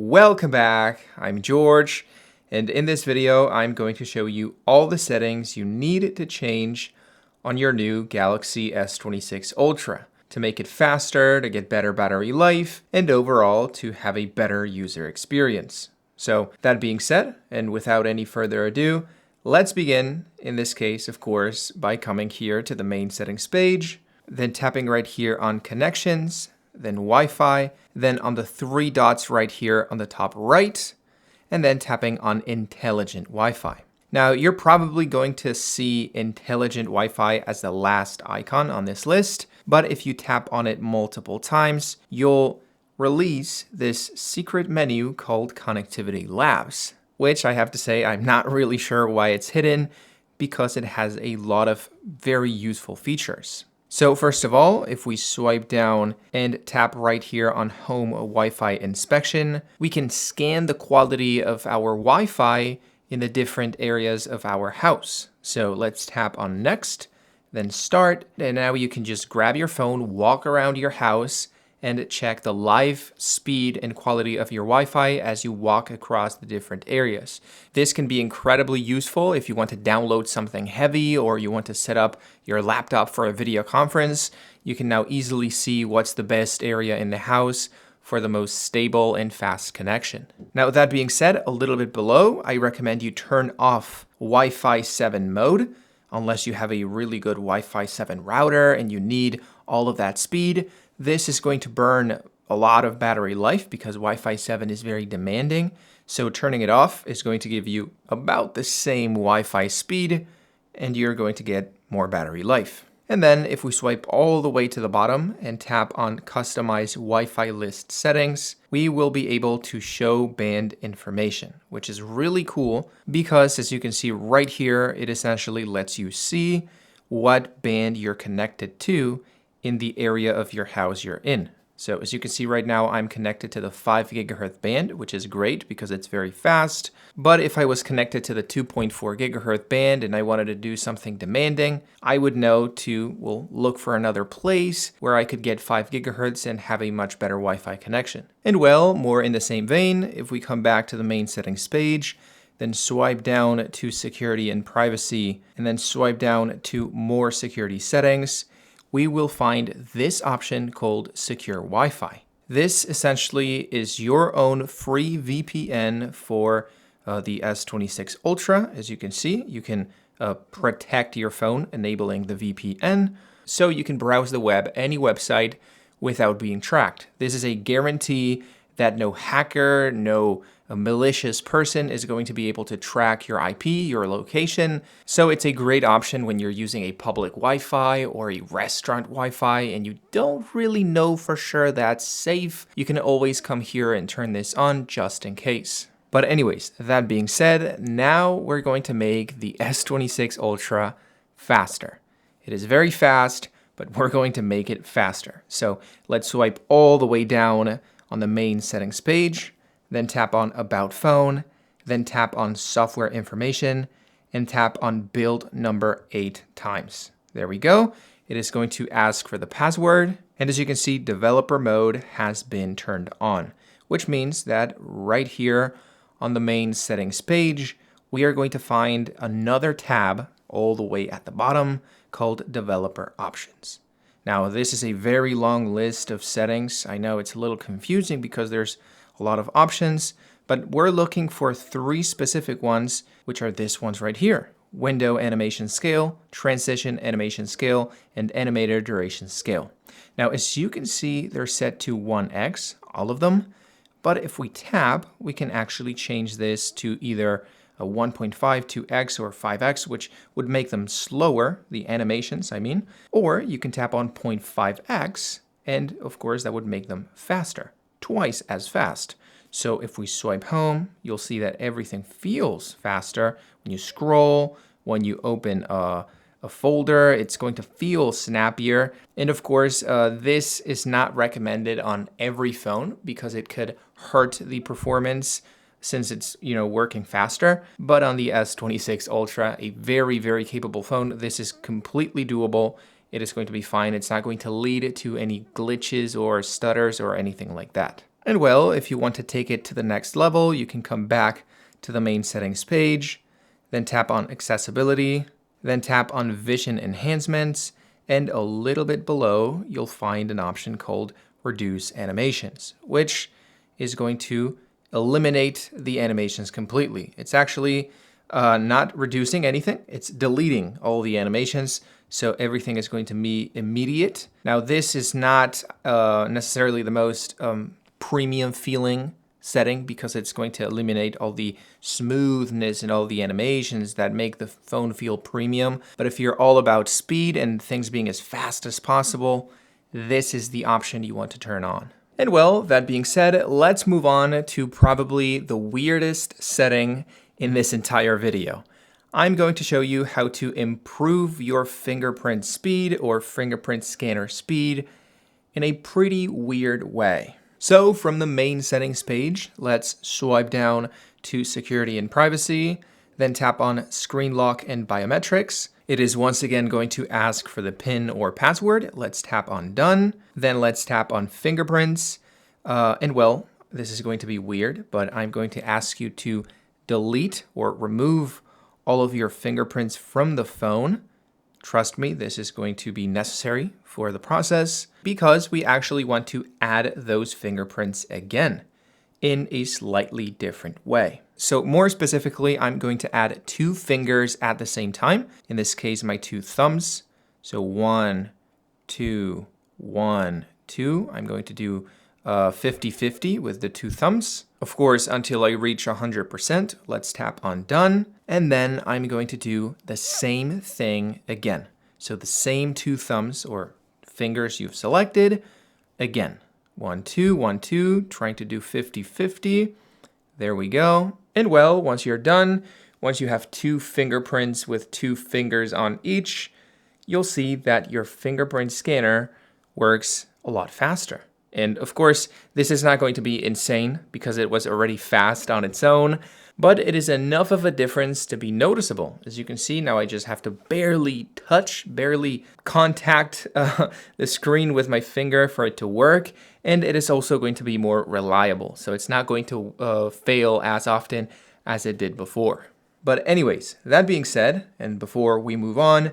Welcome back, I'm George, and in this video I'm going to show you all the settings you need to change on your new Galaxy S26 Ultra to make it faster, to get better battery life, and overall to have a better user experience. So that being said, and without any further ado, let's begin, in this case, of course, by coming here to the main settings page, then tapping right here on Connections, then Wi-Fi, then on the three dots right here on the top right, and then tapping on Intelligent Wi-Fi. Now, you're probably going to see Intelligent Wi-Fi as the last icon on this list, but if you tap on it multiple times, you'll release this secret menu called Connectivity Labs, which I have to say I'm not really sure why it's hidden because it has a lot of very useful features. So first of all, if we swipe down and tap right here on Home Wi-Fi Inspection, we can scan the quality of our Wi-Fi in the different areas of our house. So let's tap on Next, then Start, and now you can just grab your phone, walk around your house, and check the live speed and quality of your Wi-Fi as you walk across the different areas. This can be incredibly useful if you want to download something heavy or you want to set up your laptop for a video conference. You can now easily see what's the best area in the house for the most stable and fast connection. Now, with that being said, a little bit below, I recommend you turn off Wi-Fi 7 mode, unless you have a really good Wi-Fi 7 router and you need all of that speed. This is going to burn a lot of battery life because Wi-Fi 7 is very demanding. So turning it off is going to give you about the same Wi-Fi speed and you're going to get more battery life. And then if we swipe all the way to the bottom and tap on Customize Wi-Fi List Settings, we will be able to show band information, which is really cool because as you can see right here, it essentially lets you see what band you're connected to in the area of your house you're in. So as you can see right now, I'm connected to the 5 gigahertz band, which is great because it's very fast. But if I was connected to the 2.4 gigahertz band and I wanted to do something demanding, I would know to, look for another place where I could get 5 gigahertz and have a much better Wi-Fi connection. And well, more in the same vein, if we come back to the main settings page, then swipe down to Security and Privacy, and then swipe down to More Security Settings, we will find this option called Secure Wi-Fi. This essentially is your own free VPN for the S26 Ultra. As you can see, you can protect your phone enabling the VPN so you can browse the web, any website, without being tracked. This is a guarantee that no hacker, no malicious person is going to be able to track your IP, your location. So it's a great option when you're using a public Wi-Fi or a restaurant Wi-Fi and you don't really know for sure that's safe. You can always come here and turn this on just in case. But anyways, that being said, now we're going to make the S26 Ultra faster. It is very fast, but we're going to make it faster. So let's swipe all the way down on the main settings page, then tap on About Phone, then tap on Software Information, and tap on Build Number 8 times. There we go. It is going to ask for the password, and as you can see, Developer Mode has been turned on, which means that right here on the main settings page, we are going to find another tab all the way at the bottom called Developer Options. Now, this is a very long list of settings. I know it's a little confusing because there's a lot of options, but we're looking for 3 specific ones, which are this ones right here: Window Animation Scale, Transition Animation Scale, and Animator Duration Scale. Now, as you can see, they're set to 1x, all of them, but if we tap, we can actually change this to either a 1.5, 2x, or 5x, which would make them slower, the animations, I mean. Or you can tap on 0.5x, and of course that would make them faster, twice as fast. So if we swipe home, you'll see that everything feels faster. When you scroll, when you open a folder, it's going to feel snappier. And of course, this is not recommended on every phone because it could hurt the performance since it's, working faster. But on the S26 Ultra, a very, very capable phone, this is completely doable. It is going to be fine. It's not going to lead to any glitches or stutters or anything like that. And well, if you want to take it to the next level, you can come back to the main settings page, then tap on accessibility, then tap on vision enhancements, and a little bit below, you'll find an option called reduce animations, which is going to eliminate the animations completely. It's actually not reducing anything, it's deleting all the animations, so everything is going to be immediate. Now, this is not necessarily the most premium feeling setting because it's going to eliminate all the smoothness and all the animations that make the phone feel premium. But if you're all about speed and things being as fast as possible, this is the option you want to turn on. And well, that being said, let's move on to probably the weirdest setting in this entire video. I'm going to show you how to improve your fingerprint speed or fingerprint scanner speed in a pretty weird way. So from the main settings page, let's swipe down to security and privacy, then tap on screen lock and biometrics. It is once again going to ask for the PIN or password. Let's tap on done. Then let's tap on fingerprints. And well, this is going to be weird, but I'm going to ask you to delete or remove all of your fingerprints from the phone. Trust me, this is going to be necessary for the process because we actually want to add those fingerprints again in a slightly different way. So more specifically, I'm going to add 2 fingers at the same time. In this case, my 2 thumbs. So 1, 2, 1, 2. I'm going to do 50-50 with the 2 thumbs. Of course, until I reach 100%, let's tap on done. And then I'm going to do the same thing again. So the same 2 thumbs or fingers you've selected again. 1, 2, 1, 2, trying to do 50-50. There we go. And well, once you're done, once you have 2 fingerprints with 2 fingers on each, you'll see that your fingerprint scanner works a lot faster. And of course, this is not going to be insane because it was already fast on its own, but it is enough of a difference to be noticeable. As you can see, now I just have to barely contact the screen with my finger for it to work. And it is also going to be more reliable. So it's not going to fail as often as it did before. But anyways, that being said, and before we move on,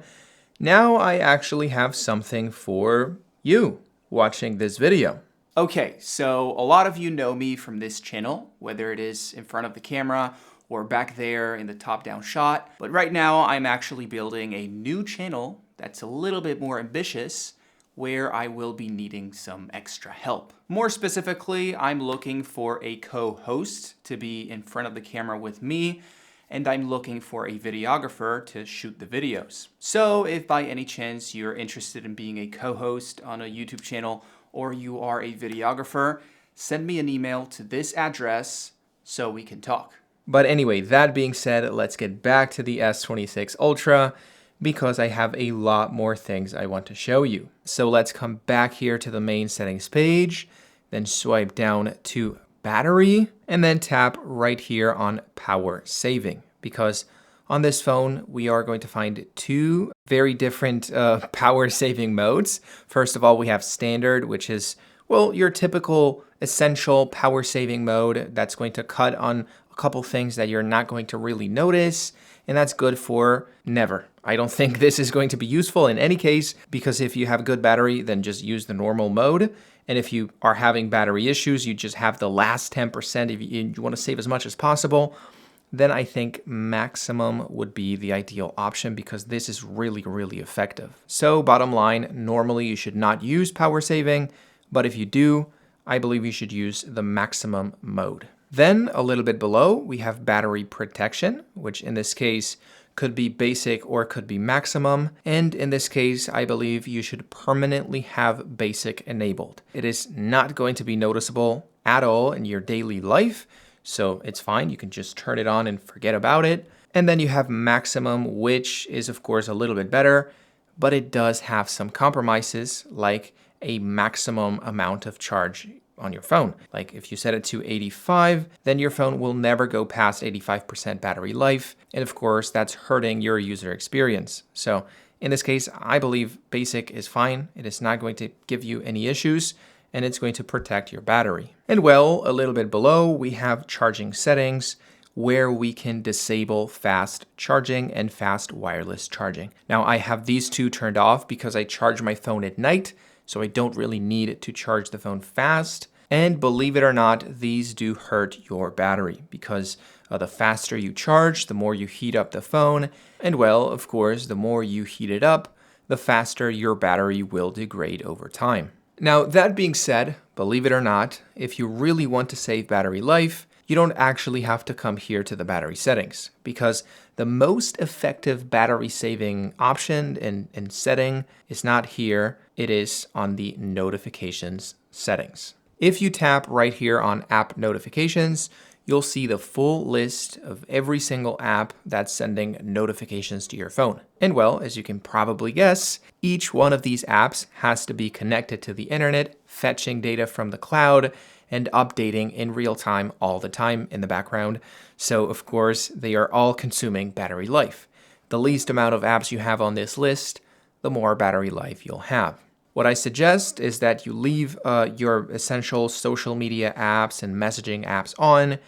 now I actually have something for you watching this video. Okay, so a lot of you know me from this channel, whether it is in front of the camera or back there in the top-down shot. But right now, I'm actually building a new channel that's a little bit more ambitious, where I will be needing some extra help. More specifically, I'm looking for a co-host to be in front of the camera with me, and I'm looking for a videographer to shoot the videos. So if by any chance you're interested in being a co-host on a YouTube channel, or you are a videographer, send me an email to this address so we can talk. But anyway, that being said, let's get back to the S26 Ultra because I have a lot more things I want to show you. So let's come back here to the main settings page, then swipe down to battery, and then tap right here on power saving because on this phone, we are going to find 2 very different power saving modes. First of all, we have standard, which is, well, your typical essential power saving mode that's going to cut on a couple things that you're not going to really notice. And that's good for never. I don't think this is going to be useful in any case, because if you have good battery, then just use the normal mode. And if you are having battery issues, you just have the last 10%. If you want to save as much as possible, then I think maximum would be the ideal option because this is really, really effective. So bottom line, normally you should not use power saving, but if you do, I believe you should use the maximum mode. Then a little bit below, we have battery protection, which in this case could be basic or could be maximum. And in this case, I believe you should permanently have basic enabled. It is not going to be noticeable at all in your daily life. So it's fine, you can just turn it on and forget about it. And then you have maximum, which is of course a little bit better, but it does have some compromises like a maximum amount of charge on your phone. Like if you set it to 85, then your phone will never go past 85% battery life. And of course, that's hurting your user experience. So in this case, I believe basic is fine. It is not going to give you any issues. and it's going to protect your battery. And well, a little bit below, we have charging settings where we can disable fast charging and fast wireless charging. Now, I have these two turned off because I charge my phone at night, so I don't really need to charge the phone fast. And believe it or not, these do hurt your battery because the faster you charge, the more you heat up the phone. And well, of course, the more you heat it up, the faster your battery will degrade over time. Now, that being said, believe it or not, if you really want to save battery life, you don't actually have to come here to the battery settings, because the most effective battery saving option and setting is not here. It is on the notifications settings. If you tap right here on app notifications, you'll see the full list of every single app that's sending notifications to your phone. And well, as you can probably guess, each one of these apps has to be connected to the internet, fetching data from the cloud, and updating in real time all the time in the background. So of course, they are all consuming battery life. The least amount of apps you have on this list, the more battery life you'll have. What I suggest is that you leave your essential social media apps and messaging apps on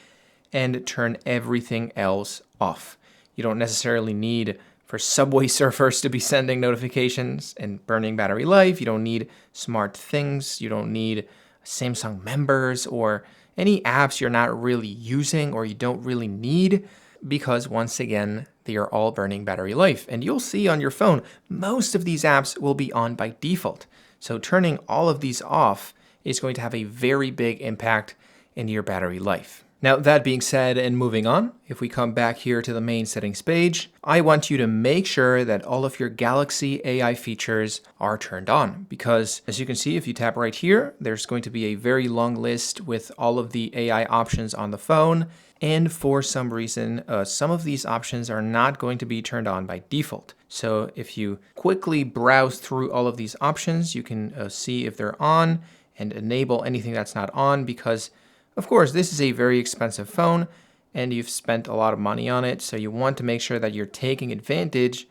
and turn everything else off. You don't necessarily need for Subway Surfers to be sending notifications and burning battery life. You don't need smart things. You don't need Samsung members or any apps you're not really using or you don't really need, because once again, they are all burning battery life. And you'll see on your phone, most of these apps will be on by default. So turning all of these off is going to have a very big impact in your battery life. Now, that being said, and moving on, if we come back here to the main settings page, I want you to make sure that all of your Galaxy AI features are turned on, because as you can see, if you tap right here, there's going to be a very long list with all of the AI options on the phone. And for some reason, some of these options are not going to be turned on by default. So if you quickly browse through all of these options, you can see if they're on and enable anything that's not on, because of course, this is a very expensive phone and you've spent a lot of money on it. So you want to make sure that you're taking advantage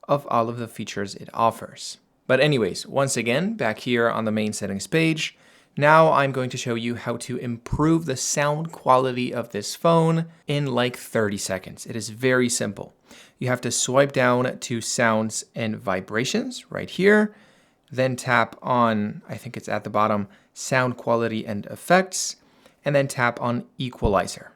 of all of the features it offers. But anyways, once again, back here on the main settings page, now I'm going to show you how to improve the sound quality of this phone in like 30 seconds. It is very simple. You have to swipe down to sounds and vibrations right here, then tap on, I think it's at the bottom, sound quality and effects, and then tap on equalizer.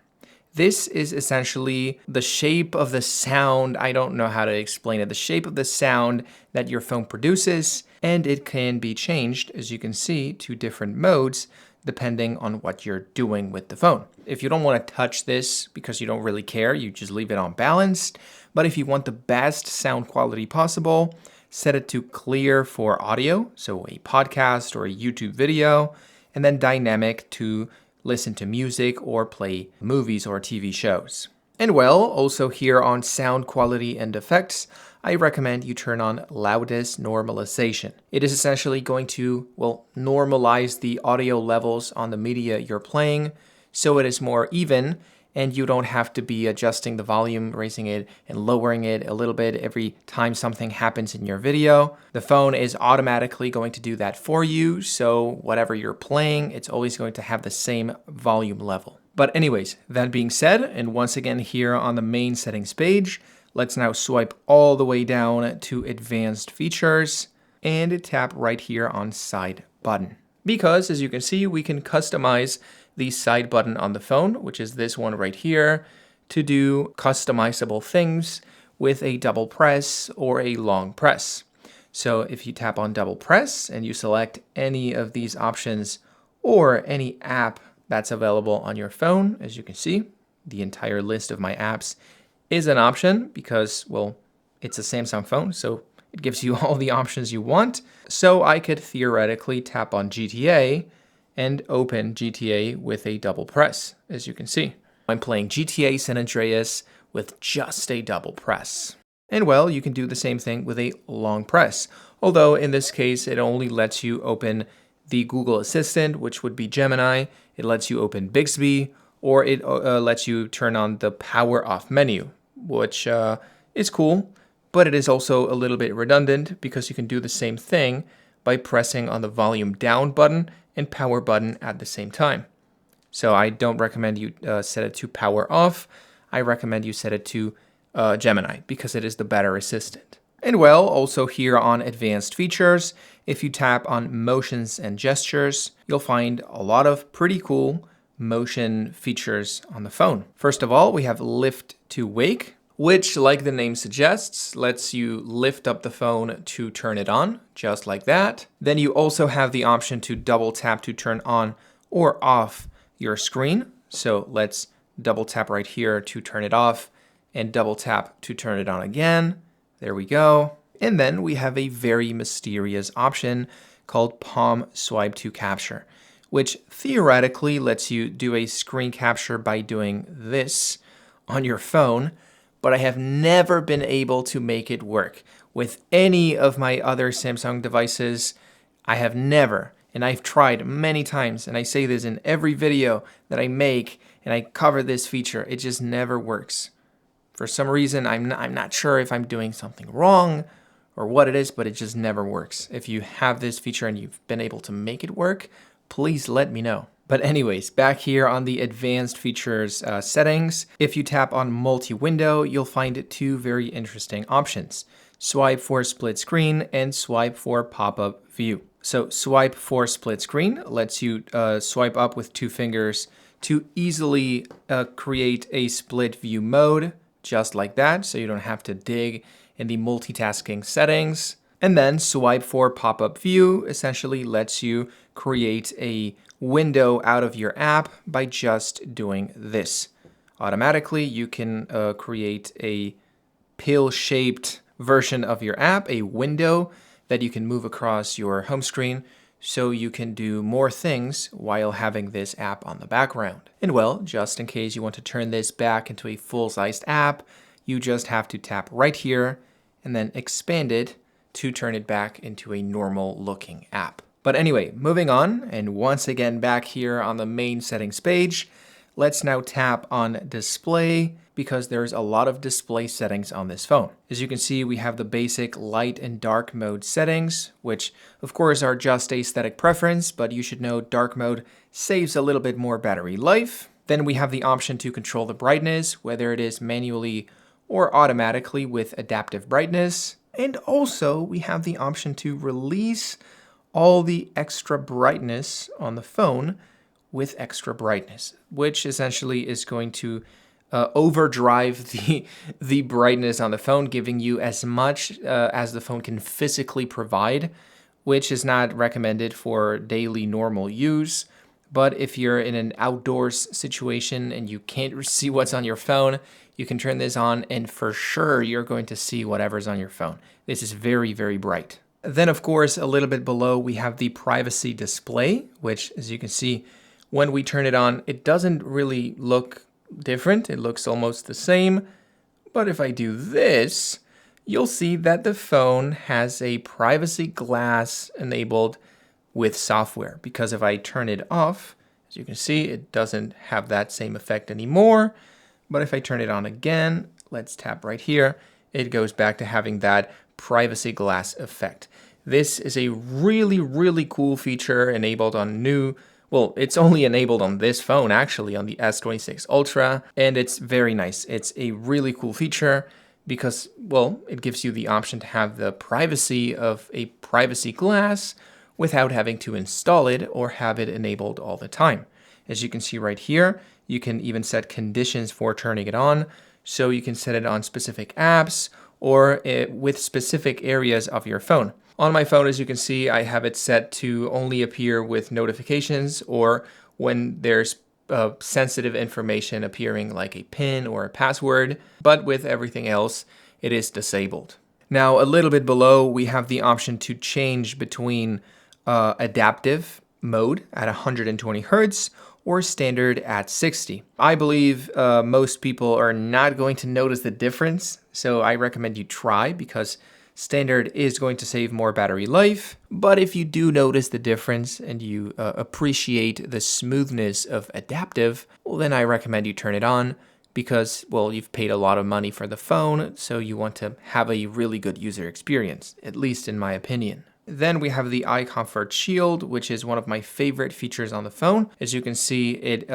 This is essentially the shape of the sound. I don't know how to explain it. The shape of the sound that your phone produces, and it can be changed, as you can see, to different modes depending on what you're doing with the phone. If you don't want to touch this because you don't really care, you just leave it on balanced. But if you want the best sound quality possible, set it to clear for audio, so a podcast or a YouTube video, and then dynamic to listen to music or play movies or TV shows. And well, also here on sound quality and effects, I recommend you turn on Loudness normalization. It is essentially going to, normalize the audio levels on the media you're playing so it is more even and you don't have to be adjusting the volume, raising it and lowering it a little bit every time something happens in your video. The phone is automatically going to do that for you, so whatever you're playing, it's always going to have the same volume level. But anyways, that being said, and once again here on the main settings page, let's now swipe all the way down to advanced features and tap right here on side button. Because as you can see, we can customize the side button on the phone, which is this one right here, to do customizable things with a double press or a long press. So if you tap on double press and you select any of these options or any app that's available on your phone, as you can see, the entire list of my apps is an option because, it's a Samsung phone, so it gives you all the options you want. So I could theoretically tap on GTA and open GTA with a double press, as you can see. I'm playing GTA San Andreas with just a double press. And well, you can do the same thing with a long press. Although in this case, it only lets you open the Google Assistant, which would be Gemini. It lets you open Bixby, or it lets you turn on the power off menu, which is cool, but it is also a little bit redundant because you can do the same thing by pressing on the volume down button and power button at the same time. So I don't recommend you set it to power off. I recommend you set it to Gemini because it is the better assistant. And well, also here on advanced features, if you tap on motions and gestures, you'll find a lot of pretty cool motion features on the phone. First of all, we have lift to wake, which, like the name suggests, lets you lift up the phone to turn it on, just like that. Then you also have the option to double tap to turn on or off your screen. So let's double tap right here to turn it off and double tap to turn it on again. There we go. And then we have a very mysterious option called palm swipe to capture, which theoretically lets you do a screen capture by doing this on your phone, but I have never been able to make it work. With any of my other Samsung devices, I have never, and I've tried many times, and I say this in every video that I make, and I cover this feature, it just never works. For some reason, I'm not sure if I'm doing something wrong or what it is, but it just never works. If you have this feature and you've been able to make it work, please let me know. But anyways, back here on the advanced features settings, if you tap on multi-window, you'll find two very interesting options. Swipe for split screen and swipe for pop-up view. So swipe for split screen lets you swipe up with 2 fingers to easily create a split view mode, just like that, so you don't have to dig in the multitasking settings. And then swipe for pop-up view essentially lets you create a window out of your app by just doing this. Automatically, you can create a pill-shaped version of your app, a window that you can move across your home screen so you can do more things while having this app on the background. And well, just in case you want to turn this back into a full-sized app, you just have to tap right here and then expand it to turn it back into a normal looking app. But anyway, moving on, and once again back here on the main settings page, let's now tap on display because there's a lot of display settings on this phone. As you can see, we have the basic light and dark mode settings, which of course are just aesthetic preference, but you should know dark mode saves a little bit more battery life. Then we have the option to control the brightness, whether it is manually or automatically with adaptive brightness. And also we have the option to release all the extra brightness on the phone with extra brightness, which essentially is going to overdrive the brightness on the phone, giving you as much as the phone can physically provide, which is not recommended for daily normal use. But if you're in an outdoors situation and you can't see what's on your phone, you can turn this on and for sure you're going to see whatever's on your phone. This is very, very bright. Then of course, a little bit below, we have the privacy display, which as you can see, when we turn it on, it doesn't really look different. It looks almost the same. But if I do this, you'll see that the phone has a privacy glass enabled with software. Because if I turn it off, as you can see, it doesn't have that same effect anymore. But if I turn it on again, let's tap right here, it goes back to having that privacy glass effect. This is a really, really cool feature enabled on well, it's only enabled on this phone, actually, on the S26 Ultra, and it's very nice. It's a really cool feature because, well, it gives you the option to have the privacy of a privacy glass without having to install it or have it enabled all the time. As you can see right here, you can even set conditions for turning it on, so you can set it on specific apps or with specific areas of your phone. On my phone, as you can see, I have it set to only appear with notifications or when there's sensitive information appearing like a PIN or a password, but with everything else, it is disabled. Now, a little bit below, we have the option to change between adaptive mode at 120 Hertz or standard at 60. I believe most people are not going to notice the difference, so I recommend you try because standard is going to save more battery life, but if you do notice the difference and you appreciate the smoothness of adaptive, well, then I recommend you turn it on because, well, you've paid a lot of money for the phone, so you want to have a really good user experience, at least in my opinion. Then we have the Eye Comfort Shield, which is one of my favorite features on the phone. As you can see, it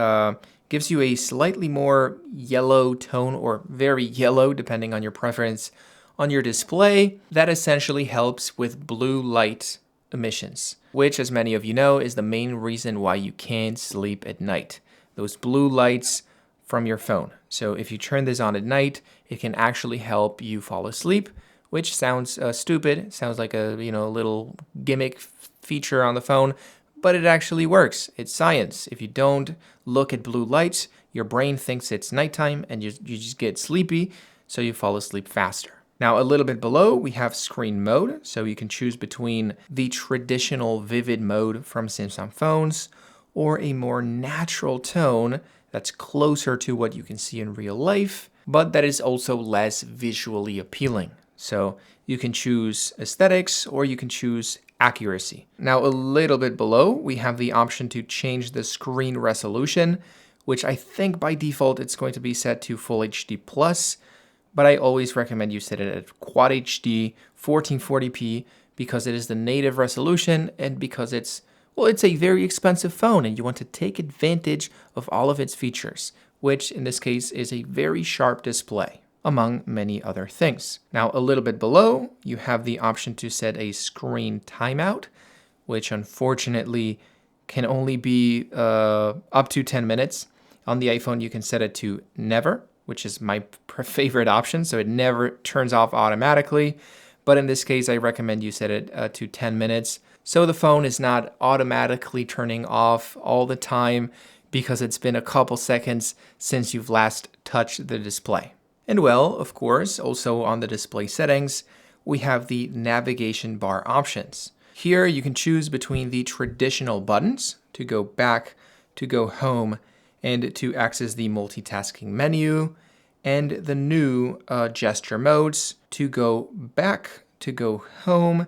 gives you a slightly more yellow tone, or very yellow, depending on your preference, on your display. That essentially helps with blue light emissions, which, as many of you know, is the main reason why you can't sleep at night. Those blue lights from your phone. So if you turn this on at night, it can actually help you fall asleep, which sounds stupid. Sounds like a little gimmick feature on the phone, but it actually works. It's science. If you don't look at blue lights, your brain thinks it's nighttime and you just get sleepy, so you fall asleep faster. Now, a little bit below, we have screen mode. So you can choose between the traditional vivid mode from Samsung phones or a more natural tone that's closer to what you can see in real life, but that is also less visually appealing. So you can choose aesthetics or you can choose accuracy. Now, a little bit below, we have the option to change the screen resolution, which I think by default it's going to be set to Full HD+, but I always recommend you set it at Quad HD 1440p because it is the native resolution and because it's a very expensive phone and you want to take advantage of all of its features, which in this case is a very sharp display, among many other things. Now, a little bit below, you have the option to set a screen timeout, which unfortunately can only be up to 10 minutes. On the iPhone, you can set it to never, which is my favorite option, so it never turns off automatically. But in this case, I recommend you set it to 10 minutes, so the phone is not automatically turning off all the time because it's been a couple seconds since you've last touched the display. And well, of course, also on the display settings, we have the navigation bar options. Here you can choose between the traditional buttons to go back, to go home, and to access the multitasking menu, and the new gesture modes to go back, to go home,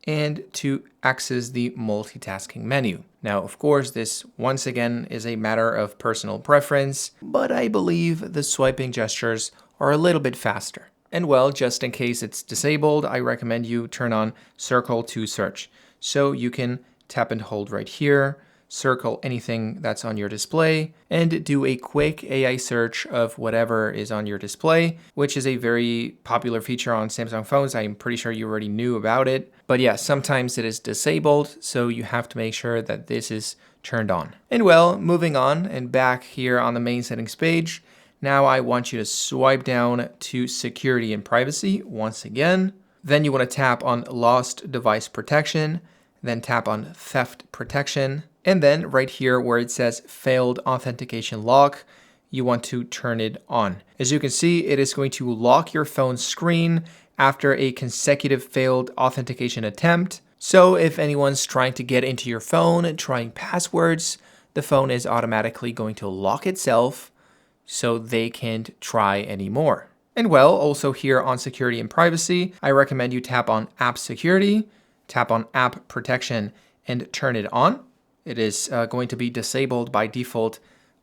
and to access the multitasking menu. Now, of course, this once again is a matter of personal preference, but I believe the swiping gestures are a little bit faster. And well, just in case it's disabled, I recommend you turn on Circle to Search. So you can tap and hold right here, circle anything that's on your display, and do a quick AI search of whatever is on your display, which is a very popular feature on Samsung phones. I'm pretty sure you already knew about it. But yeah, sometimes it is disabled, so you have to make sure that this is turned on. And well, moving on and back here on the main settings page, now I want you to swipe down to Security and Privacy once again. Then you want to tap on Lost Device Protection, then tap on Theft Protection. And then right here where it says Failed Authentication Lock, you want to turn it on. As you can see, it is going to lock your phone's screen after a consecutive failed authentication attempt. So if anyone's trying to get into your phone and trying passwords, the phone is automatically going to lock itself so they can't try anymore. And well, also here on Security and Privacy, I recommend you tap on App Security, tap on App Protection, and turn it on. It is going to be disabled by default,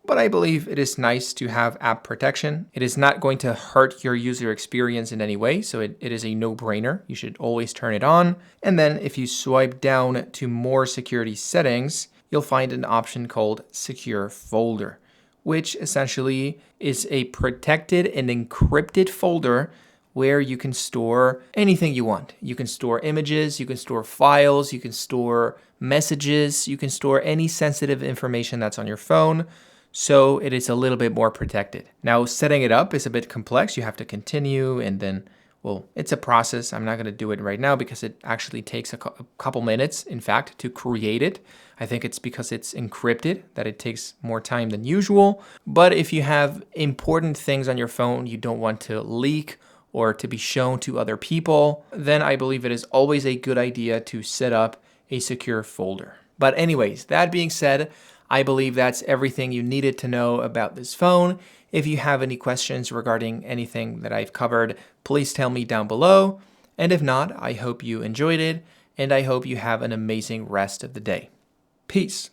but I believe it is nice to have app protection. It is not going to hurt your user experience in any way, so it is a no-brainer. You should always turn it on. And then if you swipe down to more security settings, you'll find an option called Secure Folder, which essentially is a protected and encrypted folder where you can store anything you want. You can store images, you can store files, you can store messages, you can store any sensitive information that's on your phone, so it is a little bit more protected. Now, setting it up is a bit complex. You have to continue and then, well, it's a process. I'm not going to do it right now because it actually takes a couple minutes, in fact, to create it. I think it's because it's encrypted that it takes more time than usual. But if you have important things on your phone you don't want to leak or to be shown to other people, then I believe it is always a good idea to set up a secure folder. But anyways, that being said, I believe that's everything you needed to know about this phone. If you have any questions regarding anything that I've covered, please tell me down below. And if not, I hope you enjoyed it, and I hope you have an amazing rest of the day. Peace.